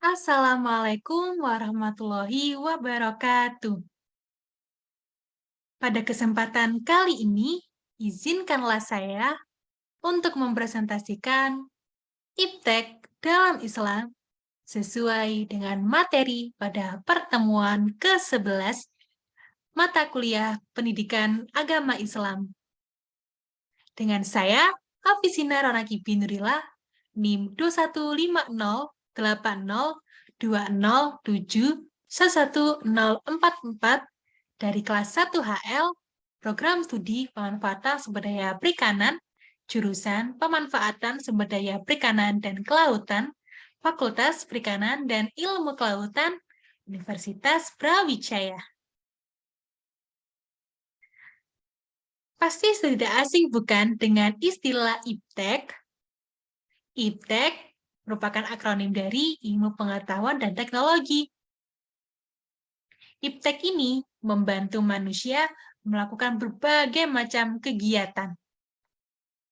Assalamualaikum warahmatullahi wabarakatuh. Pada kesempatan kali ini, izinkanlah saya untuk mempresentasikan iptek dalam Islam sesuai dengan materi pada pertemuan ke-11 mata kuliah Pendidikan Agama Islam. Dengan saya, Hafizina Ronaki Binurillah, NIM 21502071144 dari kelas 1 HL, Program Studi Pemanfaatan Sumber Daya Perikanan, jurusan Pemanfaatan Sumber Daya Perikanan dan Kelautan, Fakultas Perikanan dan Ilmu Kelautan, Universitas Brawijaya. Pasti sudah tidak asing bukan dengan istilah iptek? Iptek merupakan akronim dari Ilmu Pengetahuan dan Teknologi. Iptek ini membantu manusia melakukan berbagai macam kegiatan.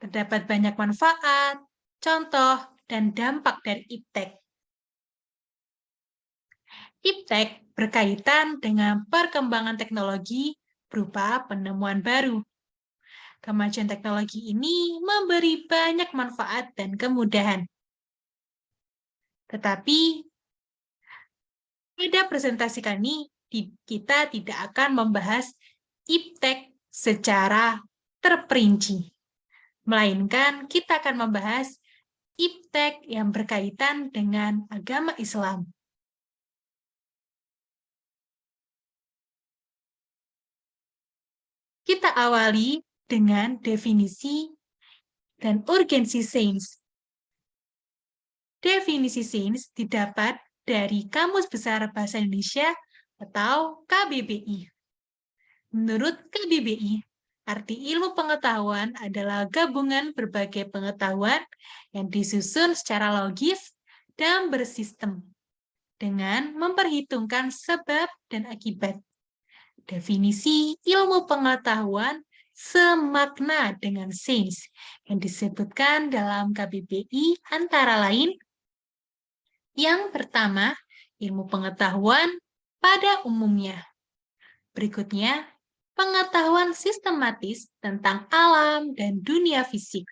Terdapat banyak manfaat, contoh, dan dampak dari iptek. Iptek berkaitan dengan perkembangan teknologi berupa penemuan baru. Kemajuan teknologi ini memberi banyak manfaat dan kemudahan. Tetapi, pada presentasi kali kita tidak akan membahas iptek secara terperinci, melainkan kita akan membahas iptek yang berkaitan dengan agama Islam. Kita awali dengan definisi dan urgensi sains. Definisi sains didapat dari Kamus Besar Bahasa Indonesia atau KBBI. Menurut KBBI, arti ilmu pengetahuan adalah gabungan berbagai pengetahuan yang disusun secara logis dan bersistem dengan memperhitungkan sebab dan akibat. Definisi ilmu pengetahuan semakna dengan sains yang disebutkan dalam KBBI antara lain yang pertama, ilmu pengetahuan pada umumnya. Berikutnya, pengetahuan sistematis tentang alam dan dunia fisik.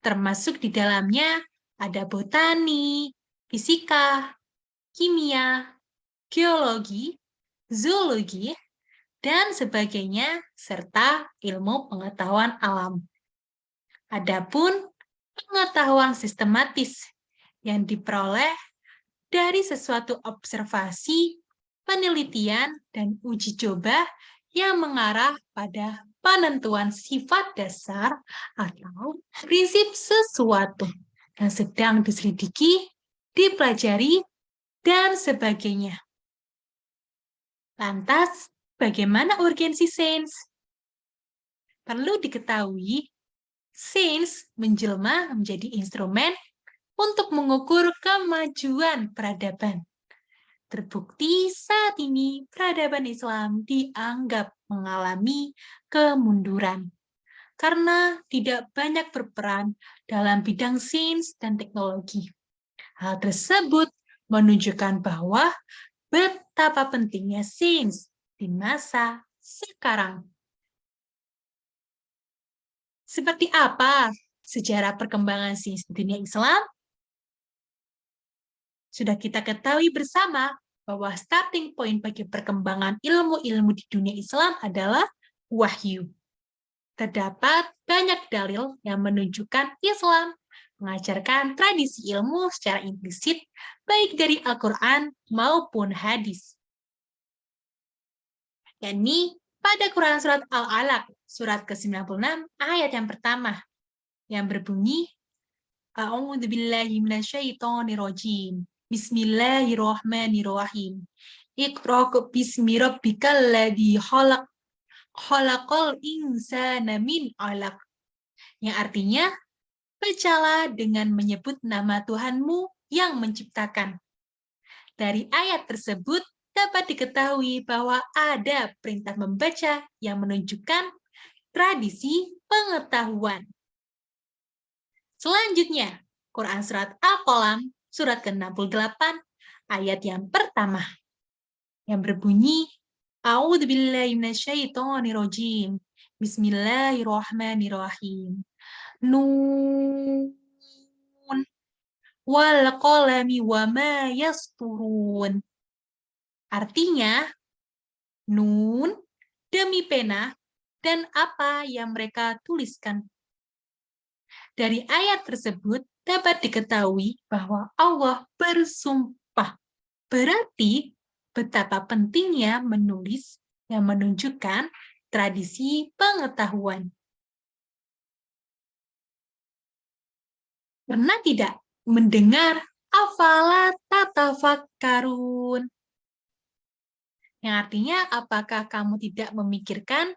Termasuk di dalamnya ada botani, fisika, kimia, geologi, zoologi, dan sebagainya, serta ilmu pengetahuan alam. Adapun pengetahuan sistematis yang diperoleh dari sesuatu observasi, penelitian, dan uji coba yang mengarah pada penentuan sifat dasar atau prinsip sesuatu yang sedang diselidiki, dipelajari, dan sebagainya. Lantas, bagaimana urgensi sains? Perlu diketahui, sains menjelma menjadi instrumen untuk mengukur kemajuan peradaban. Terbukti saat ini peradaban Islam dianggap mengalami kemunduran karena tidak banyak berperan dalam bidang sains dan teknologi. Hal tersebut menunjukkan bahwa betapa pentingnya sains di masa sekarang. Seperti apa sejarah perkembangan sains di dunia Islam? Sudah kita ketahui bersama bahwa starting point bagi perkembangan ilmu-ilmu di dunia Islam adalah wahyu. Terdapat banyak dalil yang menunjukkan Islam mengajarkan tradisi ilmu secara implisit, baik dari Al-Quran maupun hadis. Yakni pada Quran Surat Al-Alaq, surat ke-96, ayat yang pertama, yang berbunyi, A'udzubillahi minasyaitonirrajim. Bismillahirrahmanirrahim. Iqra' bismi rabbikal ladzi khalaq. Khalaqal insana min 'alaq. Yang artinya, bacalah dengan menyebut nama Tuhanmu yang menciptakan. Dari ayat tersebut dapat diketahui bahwa ada perintah membaca yang menunjukkan tradisi pengetahuan. Selanjutnya, Quran Surat Al-Qalam, surat ke-68, ayat yang pertama yang berbunyi A'udzubillahi minasyaitonirrajim. Bismillahirrahmanirrahim. Nun wal qalami wama yasturun. Artinya, nun demi pena dan apa yang mereka tuliskan. Dari ayat tersebut dapat diketahui bahwa Allah bersumpah. Berarti betapa pentingnya menulis yang menunjukkan tradisi pengetahuan. Pernah tidak mendengar afala tatafakkarun? Yang artinya apakah kamu tidak memikirkan?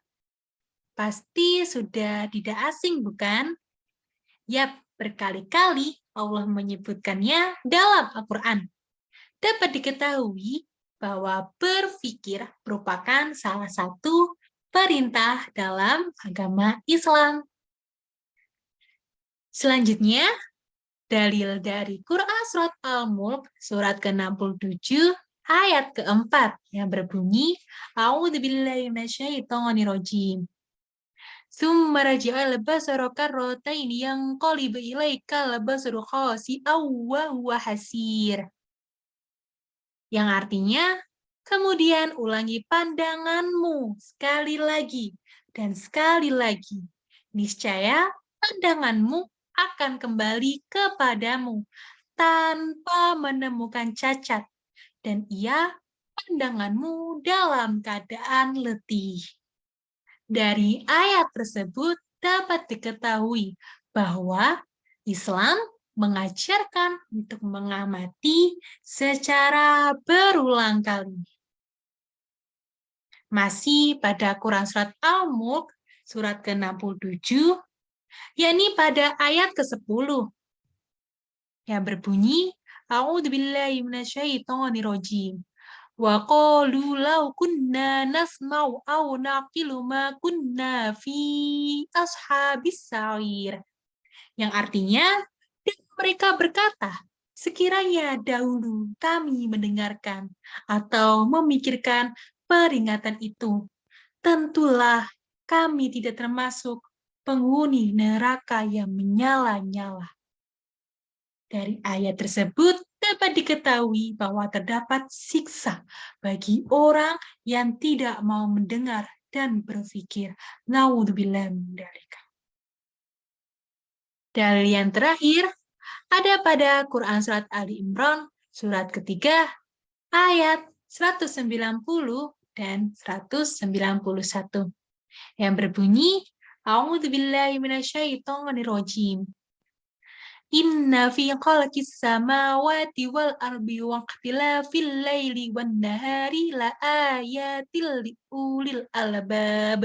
Pasti sudah tidak asing, bukan? Yap, berkali-kali Allah menyebutkannya dalam Al-Quran. Dapat diketahui bahwa berpikir merupakan salah satu perintah dalam agama Islam. Selanjutnya, dalil dari Quran Surat Al-Mulk, surat ke-67, ayat keempat, yang berbunyi, A'udzubillahi minasyaitonirrajim. Summa raji'al basara karratain yanqalib ilaika al-basaru khasi'aw wa huwa hasir. Yang artinya, kemudian ulangi pandanganmu sekali lagi dan sekali lagi. Niscaya pandanganmu akan kembali kepadamu tanpa menemukan cacat, dan ia pandanganmu dalam keadaan letih. Dari ayat tersebut dapat diketahui bahwa Islam mengajarkan untuk mengamati secara berulang kali. Masih pada Quran Surat Al-Mulk, surat ke-67, yakni pada ayat ke-10, yang berbunyi, A'udzubillahi minasyaitonirrajim. Wa qalu law kunna nasma'u aw naqilu ma kunna fi ashabis sa'ir. Yang artinya, mereka berkata, sekiranya dahulu kami mendengarkan atau memikirkan peringatan itu, tentulah kami tidak termasuk penghuni neraka yang menyala-nyala. Dari ayat tersebut dapat diketahui bahwa terdapat siksa bagi orang yang tidak mau mendengar dan berpikir. Naudzubillah min dzalik. Dalil yang terakhir ada pada Quran Surat Ali Imran, surat ketiga, ayat 190 dan 191, yang berbunyi, A'udzubillahi minasyaitonirrajim. Inna fi khalqis samawati wal ardi wa ikhtilafil laili wan nahari la ayatil liulil albab.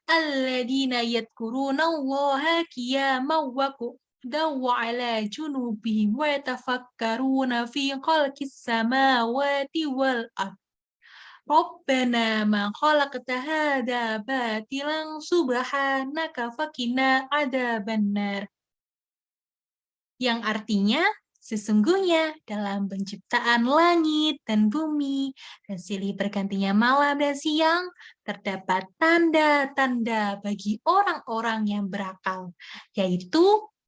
Alladzina yadhkuruna Allaha qiyaman wa qu'udan wa 'ala junubihim wa yatafakkaruna fi khalqis samawati wal ardi. Rabbana ma khalaqta hadza batilan subhanaka faqina adzabannar. Yang artinya, sesungguhnya dalam penciptaan langit dan bumi, dan silih bergantinya malam dan siang, terdapat tanda-tanda bagi orang-orang yang berakal, yaitu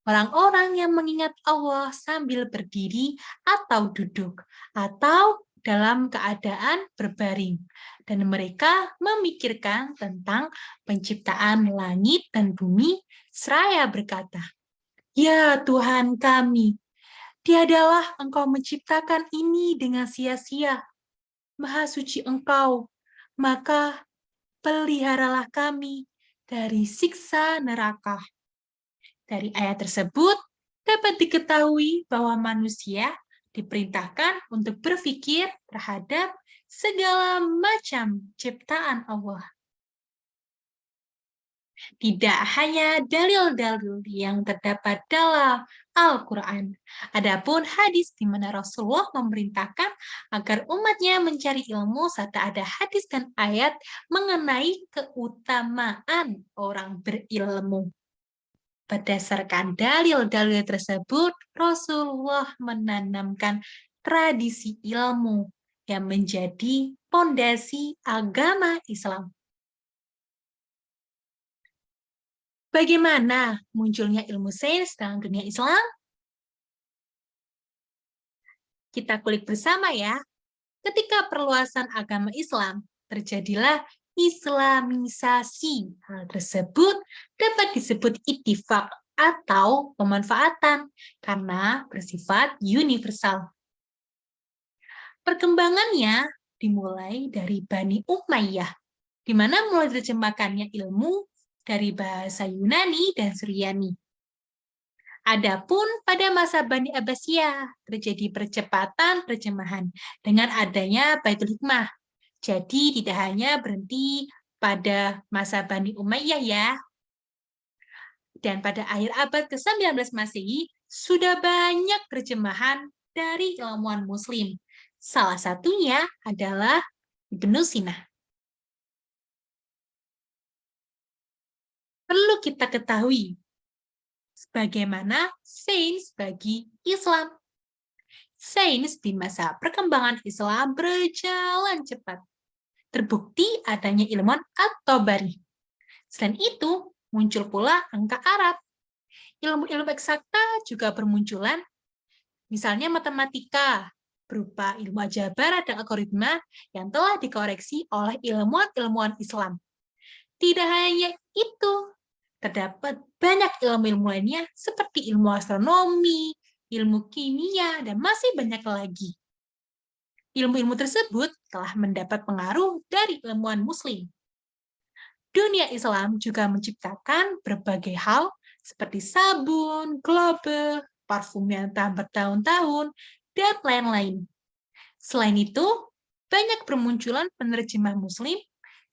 orang-orang yang mengingat Allah sambil berdiri atau duduk, atau dalam keadaan berbaring, dan mereka memikirkan tentang penciptaan langit dan bumi, seraya berkata, Ya Tuhan kami, tiadalah Engkau menciptakan ini dengan sia-sia. Maha suci Engkau, maka peliharalah kami dari siksa neraka. Dari ayat tersebut dapat diketahui bahwa manusia diperintahkan untuk berpikir terhadap segala macam ciptaan Allah. Tidak hanya dalil-dalil yang terdapat dalam Al-Quran. Adapun hadis di mana Rasulullah memerintahkan agar umatnya mencari ilmu serta ada hadis dan ayat mengenai keutamaan orang berilmu. Berdasarkan dalil-dalil tersebut, Rasulullah menanamkan tradisi ilmu yang menjadi pondasi agama Islam. Bagaimana munculnya ilmu sains dalam dunia Islam? Kita kulik bersama ya. Ketika perluasan agama Islam, terjadilah Islamisasi. Hal tersebut dapat disebut ittifaq atau pemanfaatan karena bersifat universal. Perkembangannya dimulai dari Bani Umayyah, di mana mulai diterjemahkannya ilmu dari bahasa Yunani dan Suryani. Adapun pada masa Bani Abbasiyah terjadi percepatan terjemahan dengan adanya Baitul Hikmah. Jadi tidak hanya berhenti pada masa Bani Umayyah ya. Dan pada akhir abad ke-19 Masehi sudah banyak terjemahan dari ilmuwan Muslim. Salah satunya adalah Ibnu Sina. Perlu kita ketahui bagaimana sains bagi Islam. Sains di masa perkembangan Islam berjalan cepat. Terbukti adanya ilmuwan At-Tabari. Selain itu, muncul pula angka Arab. Ilmu-ilmu eksakta juga bermunculan, misalnya matematika, berupa ilmu aljabar dan algoritma yang telah dikoreksi oleh ilmuwan-ilmuwan Islam. Tidak hanya itu, terdapat banyak ilmu-ilmu lainnya seperti ilmu astronomi, ilmu kimia, dan masih banyak lagi. Ilmu-ilmu tersebut telah mendapat pengaruh dari ilmuwan Muslim. Dunia Islam juga menciptakan berbagai hal seperti sabun, global, parfum yang tahan bertahun-tahun, dan lain-lain. Selain itu, banyak bermunculan penerjemah Muslim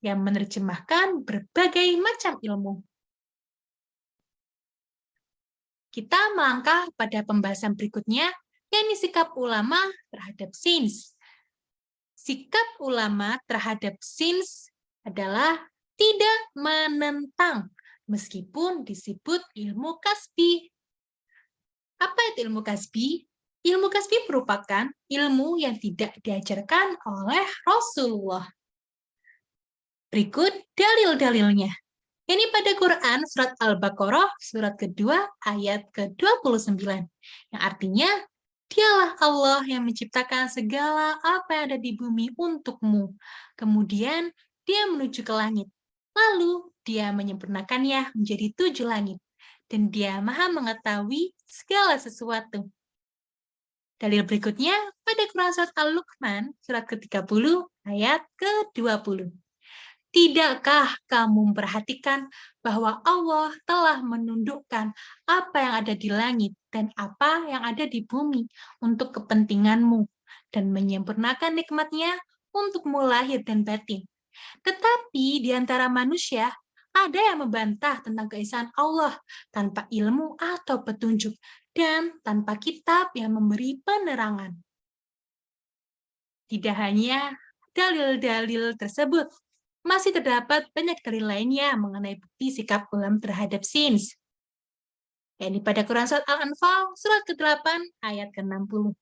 yang menerjemahkan berbagai macam ilmu. Kita melangkah pada pembahasan berikutnya, yakni sikap ulama terhadap sains. Sikap ulama terhadap sains adalah tidak menentang, meskipun disebut ilmu kasbi. Apa itu ilmu kasbi? Ilmu kasbi merupakan ilmu yang tidak diajarkan oleh Rasulullah. Berikut dalil-dalilnya. Ini pada Quran surat Al-Baqarah surat kedua ayat ke-29, yang artinya, dialah Allah yang menciptakan segala apa yang ada di bumi untukmu. Kemudian dia menuju ke langit. Lalu dia menyempurnakannya menjadi 7 langit. Dan dia maha mengetahui segala sesuatu. Dalil berikutnya pada Quran surat Al-Luqman surat ke-30 ayat ke-20. Tidakkah kamu memperhatikan bahwa Allah telah menundukkan apa yang ada di langit dan apa yang ada di bumi untuk kepentinganmu dan menyempurnakan nikmat-Nya untukmu lahir dan batin. Tetapi di antara manusia ada yang membantah tentang keesaan Allah tanpa ilmu atau petunjuk dan tanpa kitab yang memberi penerangan. Tidak hanya dalil-dalil tersebut, masih terdapat banyak dalil lainnya mengenai bukti sikap ulama terhadap sains. Yakni pada Quran surat Al-Anfal surat ke-8 ayat ke-60.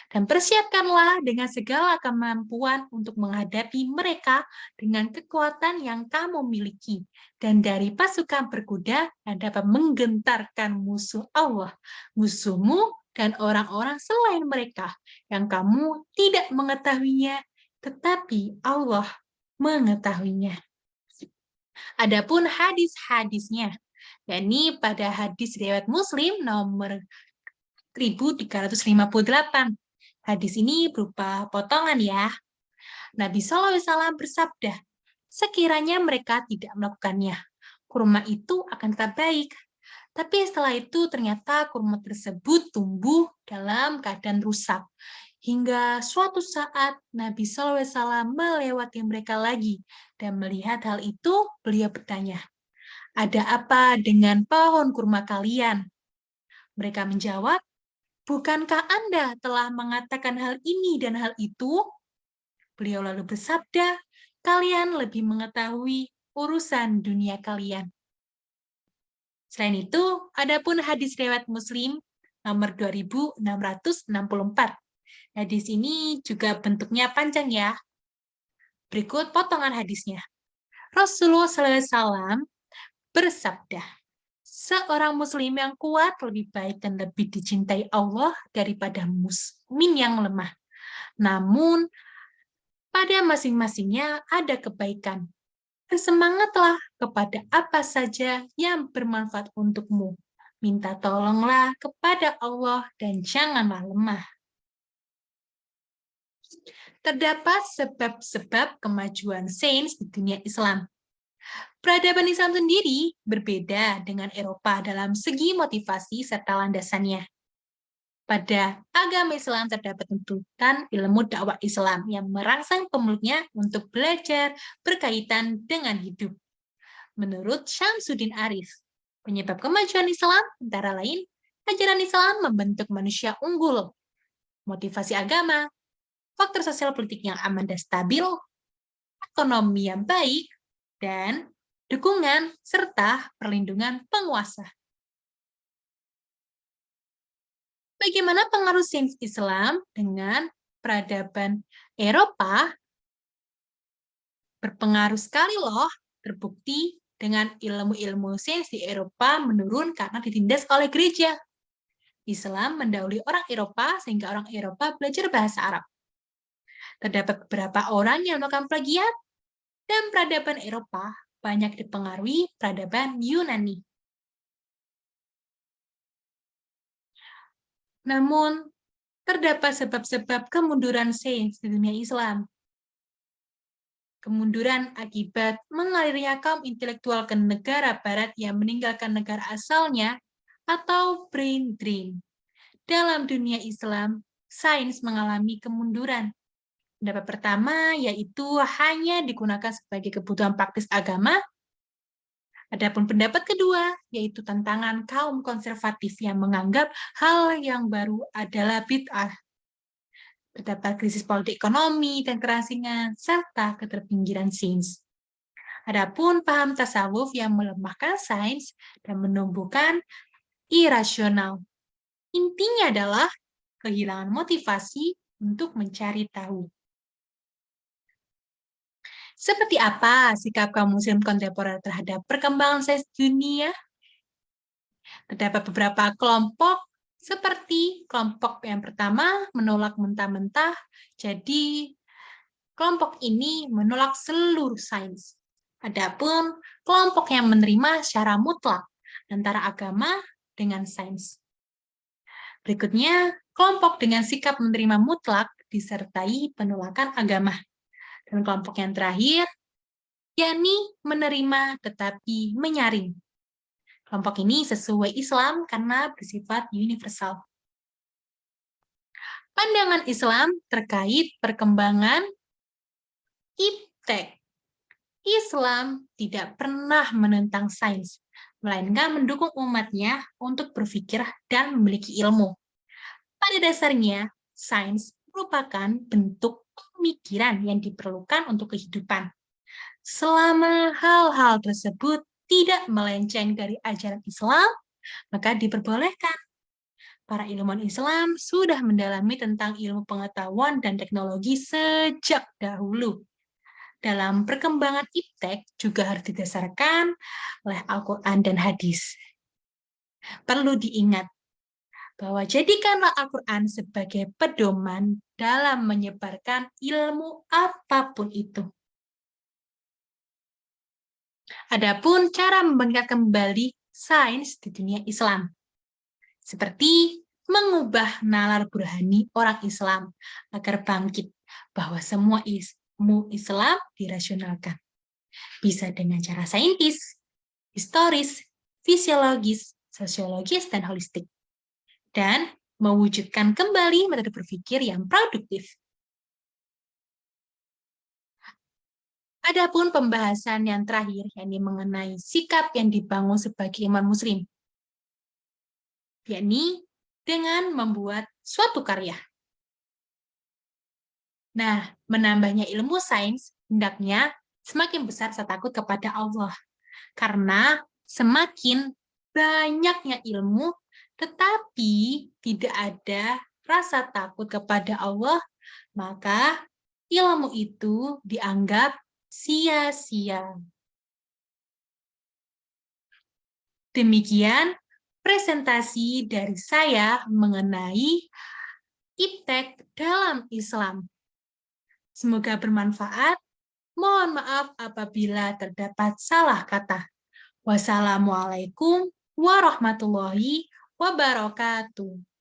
Dan persiapkanlah dengan segala kemampuan untuk menghadapi mereka dengan kekuatan yang kamu miliki. Dan dari pasukan berkuda yang dapat menggentarkan musuh Allah, musuhmu dan orang-orang selain mereka, yang kamu tidak mengetahuinya, tetapi Allah mengetahuinya. Adapun hadis-hadisnya, yakni pada hadis riwayat Muslim nomor 1358. Hadis ini berupa potongan ya. Nabi SAW bersabda, sekiranya mereka tidak melakukannya, kurma itu akan tetap baik. Tapi setelah itu ternyata kurma tersebut tumbuh dalam keadaan rusak. Hingga suatu saat Nabi SAW melewati mereka lagi dan melihat hal itu, beliau bertanya, ada apa dengan pohon kurma kalian? Mereka menjawab, bukankah Anda telah mengatakan hal ini dan hal itu? Beliau lalu bersabda, kalian lebih mengetahui urusan dunia kalian. Selain itu, adapun hadis riwayat Muslim nomor 2664 Hadis ini juga bentuknya panjang ya. Berikut potongan hadisnya. Rasulullah SAW bersabda, seorang muslim yang kuat lebih baik dan lebih dicintai Allah daripada mukmin yang lemah. Namun, pada masing-masingnya ada kebaikan. Bersemangatlah kepada apa saja yang bermanfaat untukmu. Minta tolonglah kepada Allah dan janganlah lemah. Terdapat sebab-sebab kemajuan sains di dunia Islam. Peradaban Islam sendiri berbeda dengan Eropa dalam segi motivasi serta landasannya. Pada agama Islam terdapat tuntutan ilmu dakwah Islam yang merangsang pemeluknya untuk belajar berkaitan dengan hidup. Menurut Syamsuddin Arif, penyebab kemajuan Islam antara lain ajaran Islam membentuk manusia unggul, motivasi agama, faktor sosial politik yang aman dan stabil, ekonomi yang baik, dan dukungan serta perlindungan penguasa. Bagaimana pengaruh sains Islam dengan peradaban Eropa? Berpengaruh sekali loh, terbukti dengan ilmu-ilmu sains di Eropa menurun karena ditindas oleh gereja. Islam mendahului orang Eropa sehingga orang Eropa belajar bahasa Arab. Terdapat beberapa orang yang melakukan plagiat, dan peradaban Eropa banyak dipengaruhi peradaban Yunani. Namun, terdapat sebab-sebab kemunduran sains di dunia Islam. Kemunduran akibat mengalirnya kaum intelektual ke negara barat yang meninggalkan negara asalnya atau brain drain. Dalam dunia Islam, sains mengalami kemunduran. Pendapat pertama yaitu hanya digunakan sebagai kebutuhan praktis agama. Adapun pendapat kedua yaitu tantangan kaum konservatif yang menganggap hal yang baru adalah bid'ah. Terdapat krisis politik ekonomi dan kerasingan serta keterpinggiran sains. Adapun paham tasawuf yang melemahkan sains dan menumbuhkan irasional. Intinya adalah kehilangan motivasi untuk mencari tahu. Seperti apa sikap kaum muslim kontemporer terhadap perkembangan sains dunia? Terdapat beberapa kelompok, seperti kelompok yang pertama menolak mentah-mentah, jadi kelompok ini menolak seluruh sains. Adapun kelompok yang menerima secara mutlak antara agama dengan sains. Berikutnya, kelompok dengan sikap menerima mutlak disertai penolakan agama. Dan kelompok yang terakhir, yakni menerima tetapi menyaring. Kelompok ini sesuai Islam karena bersifat universal. Pandangan Islam terkait perkembangan iptek. Islam tidak pernah menentang sains, melainkan mendukung umatnya untuk berpikir dan memiliki ilmu. Pada dasarnya, sains merupakan bentuk pemikiran yang diperlukan untuk kehidupan. Selama hal-hal tersebut tidak melenceng dari ajaran Islam, maka diperbolehkan. Para ilmuwan Islam sudah mendalami tentang ilmu pengetahuan dan teknologi sejak dahulu. Dalam perkembangan iptek juga harus didasarkan oleh Al-Quran dan hadis. Perlu diingat bahwa jadikanlah Al-Quran sebagai pedoman dalam menyebarkan ilmu apapun itu. Adapun cara membangkitkan kembali sains di dunia Islam, seperti mengubah nalar burhani orang Islam agar bangkit bahwa semua ilmu Islam dirasionalkan. Bisa dengan cara saintis, historis, fisiologis, sosiologis, dan holistik. Dan mewujudkan kembali metode berpikir yang produktif. Adapun pembahasan yang terakhir, yakni mengenai sikap yang dibangun sebagai iman muslim, yakni dengan membuat suatu karya. Nah, menambahnya ilmu sains, hendaknya semakin besar rasa takut kepada Allah. Karena semakin banyaknya ilmu, tetapi tidak ada rasa takut kepada Allah, maka ilmu itu dianggap sia-sia. Demikian presentasi dari saya mengenai iptek dalam Islam. Semoga bermanfaat. Mohon maaf apabila terdapat salah kata. Wassalamualaikum warahmatullahi wabarakatuh.